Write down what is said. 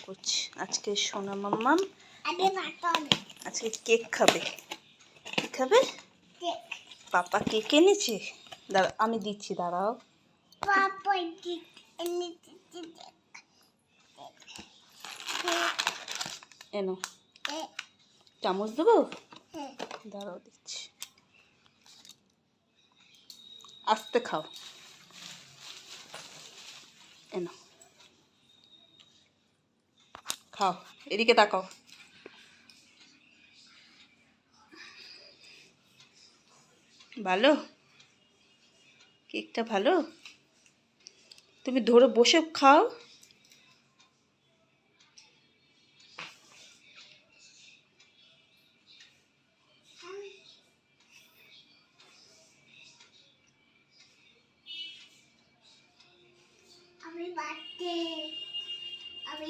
করছি। আজকে সোনা মাম্মাম আজকে কেক খাবে। কি খাবে? পাপা কেক এনেছে। দাঁড়া, আমি দিচ্ছি, দাঁড়াও। এনো চামচ দেবো, দাঁড়াও দিচ্ছি। আস্তে খাও। এনো খাও, এদিকে তাকাও। ভালো কেকটা? ভালো? তুমি ধরে বসে খাও।